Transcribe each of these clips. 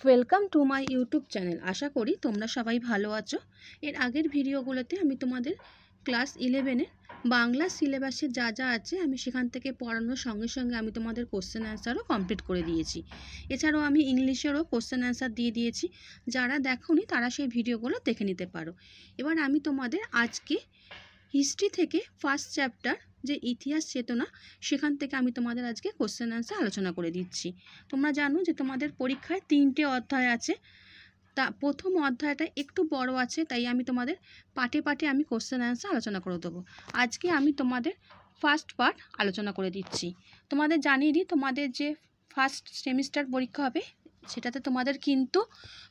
Welcome to my YouTube channel. আশা করি তোমরা সবাই ভালো আছো। এর আগের ভিডিওগুলোতে আমি তোমাদের ক্লাস 11-এর বাংলা সিলেবাসে যা যা আছে আমি সেখান থেকে পড়ানোর সঙ্গে সঙ্গে আমি তোমাদের কোশ্চেন অ্যান্সারও কমপ্লিট করে দিয়েছি। এছাড়াও আমি ইংলিশেরও কোশ্চেন অ্যান্সার দিয়ে দিয়েছি। যারা দেখোনি তারা সেই ভিডিওগুলো দেখে নিতে পারো। এবার আমি তোমাদের আজকে হিস্ট্রি থেকে ফার্স্ট চ্যাপ্টার যে ইতিহাস চেতনা, সেখান থেকে আমি তোমাদের আজকে কোশ্চেন অ্যান্সার আলোচনা করে দিচ্ছি। তোমরা জানো যে তোমাদের পরীক্ষায় 3টে অধ্যায় আছে। তা প্রথম অধ্যায়টা একটু বড় আছে, তাই আমি তোমাদের পার্টে পার্টে আমি কোশ্চেন অ্যান্সার আলোচনা করে দেবো। আজকে আমি তোমাদের ফার্স্ট পার্ট আলোচনা করে দিচ্ছি। তোমাদের জানিয়ে দিই, তোমাদের যে ফার্স্ট সেমিস্টার পরীক্ষা হবে সেটাতে তোমাদের কিন্তু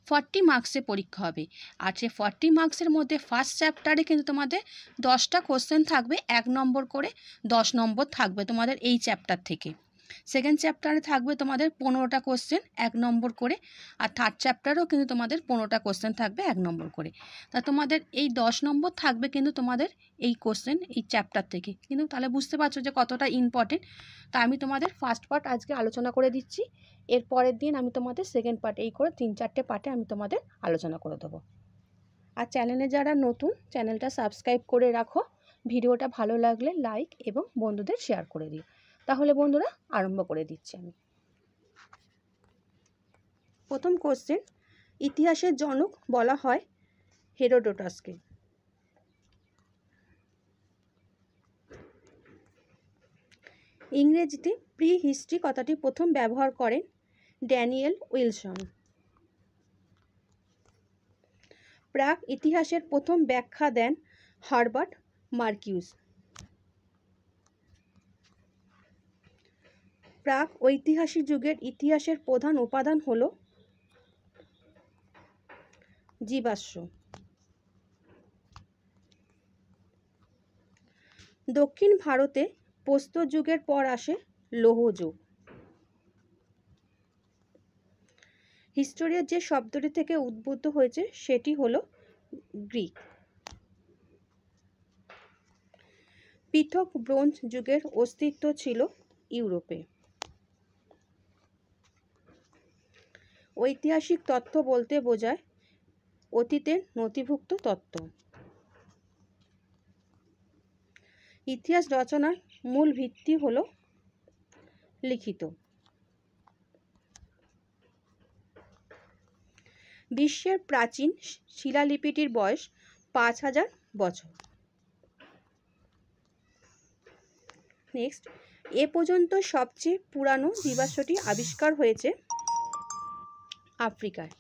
40 মার্কসের পরীক্ষা হবে। আর সে 40 মার্কসের মধ্যে ফার্স্ট চ্যাপ্টারে কিন্তু তোমাদের 10টা কোশ্চেন থাকবে, 1 নম্বর করে 10 নম্বর থাকবে তোমাদের এই চ্যাপ্টার থেকে। সেকেন্ড চ্যাপ্টারে থাকবে তোমাদের 15টা কোশ্চেন 1 নম্বর করে, আর থার্ড চ্যাপ্টারেও কিন্তু তোমাদের 15টা কোশ্চেন থাকবে 1 নম্বর করে। তা তোমাদের এই 10 নম্বর থাকবে কিন্তু তোমাদের এই কোশ্চেন এই চ্যাপ্টার থেকে। কিন্তু তাহলে বুঝতে পারছো যে কতটা ইম্পর্টেন্ট। তা আমি তোমাদের ফার্স্ট পার্ট আজকে আলোচনা করে দিচ্ছি, এর পরের দিন আমি তোমাদের সেকেন্ড পার্ট, এই করে 3-4টে পার্টে আমি তোমাদের আলোচনা করে দেবো। আর চ্যানেলে যারা নতুন, চ্যানেলটা সাবস্ক্রাইব করে রাখো। ভিডিওটা ভালো লাগলে লাইক এবং বন্ধুদের শেয়ার করে দিও। তাহলে বন্ধুরা আরম্ভ করে দিচ্ছি আমি। প্রথম কোশ্চেন, ইতিহাসের জনক বলা হয় হেরোডোটাসকে। ইংরেজিতে প্রি হিস্ট্রি কথাটি প্রথম ব্যবহার করেন ড্যানিয়েল উইলসন। প্রাক ইতিহাসের প্রথম ব্যাখ্যা দেন হারবার্ট মার্কিউস। প্রাক ঐতিহাসিক যুগের ইতিহাসের প্রধান উপাদান হল জীবাশ্ম। দক্ষিণ ভারতে প্রস্তর যুগের পর আসে লৌহ যুগ। হিস্টোরিয়ার যে শব্দটি থেকে উদ্ভূত হয়েছে সেটি হলো গ্রিক। পৃথক ব্রোঞ্জ যুগের অস্তিত্ব ছিল ইউরোপে। ঐতিহাসিক তথ্য বলতে বোঝায় অতীতের নথিভুক্ত তথ্য। ইতিহাস রচনার মূল ভিত্তি হল লিখিত। বিশ্বের প্রাচীন শিলালিপিটির বয়স 5000 বছর। নেক্সট, এ পর্যন্ত সবচেয়ে পুরানো জীবাশ্মটি আবিষ্কার হয়েছে আফ্রিকায়।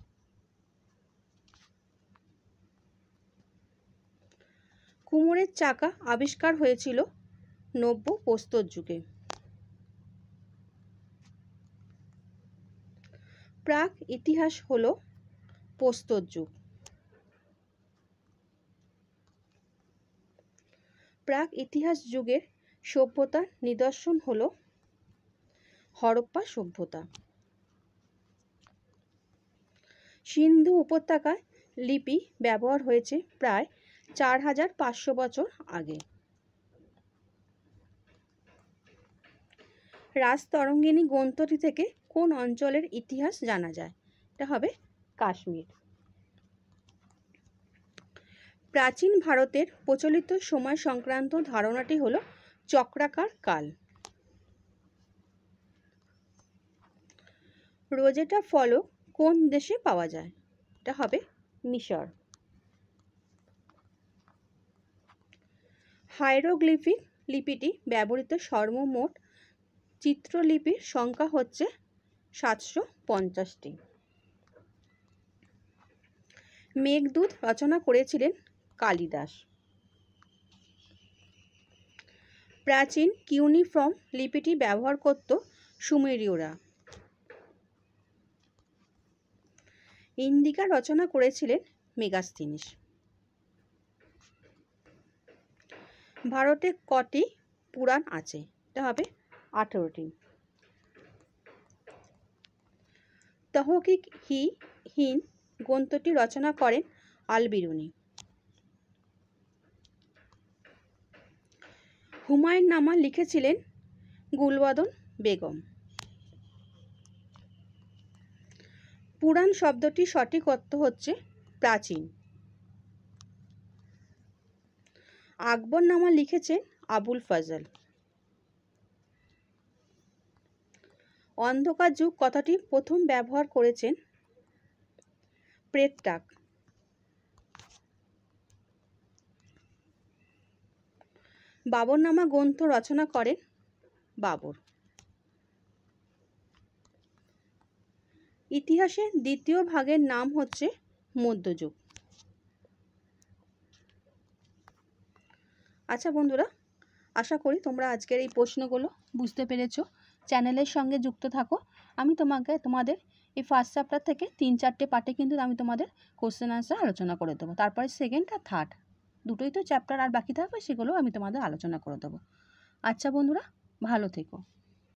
কুমোরের চাকা আবিষ্কার হয়েছিল নব্য প্রস্তর যুগে। প্রাক ইতিহাস হল প্রস্তর যুগ। প্রাক ইতিহাস যুগের সভ্যতার নিদর্শন হল হরপ্পা সভ্যতা। সিন্ধু উপত্যকায় লিপি ব্যবহার হয়েছে প্রায় 4500 বছর আগে। রাজতরঙ্গিনী গ্রন্থটি থেকে কোন অঞ্চলের ইতিহাস জানা যায়? এটা হবে কাশ্মীর। প্রাচীন ভারতের প্রচলিত সময় সংক্রান্ত ধারণাটি হল চক্রাকার কাল। রোজেটা ফলক কোন দেশে পাওয়া যায়? এটা হবে মিশর। হাইরোগ্লিফিক লিপিটি ব্যবহৃত সর্বমোট চিত্রলিপির সংখ্যা হচ্ছে 750টি। মেঘদূত রচনা করেছিলেন কালিদাস। প্রাচীন কিউনিফর্ম লিপিটি ব্যবহার করত সুমেরীয়রা। ইন্ডিকা রচনা করেছিলেন মেগাস্থিনিস। ভারতে কটি পুরাণ আছে? এটা হবে 18টি। তহকিক-ই-হিন্দ গ্রন্থটি রচনা করেন আল-বিরুনি। হুমায়ুন নামা লিখেছিলেন গুলবদন বেগম। পুরাণ শব্দটির সঠিক অর্থ হচ্ছে প্রাচীন। আকবরনামা লিখেছেন আবুল ফজল। অন্ধকার যুগ কথাটি প্রথম ব্যবহার করেছেন প্রেট্রাক। বাবরনামা গ্রন্থ রচনা করেন বাবর। ইতিহাসের দ্বিতীয় ভাগের নাম হচ্ছে মধ্যযুগ। আচ্ছা বন্ধুরা, আশা করি তোমরা আজকের এই প্রশ্নগুলো বুঝতে পেরেছো। চ্যানেলের সঙ্গে যুক্ত থাকো। আমি তোমাদের এই ফার্স্ট চ্যাপ্টার থেকে 3-4টে পার্টে কিন্তু আমি তোমাদের কোশ্চেন আনসার আলোচনা করে দেবো। তারপরে সেকেন্ড আর থার্ড দুটোই তো চ্যাপ্টার আর বাকি থাকবে, সেগুলো আমি তোমাদের আলোচনা করে দেবো। আচ্ছা বন্ধুরা, ভালো থেকো।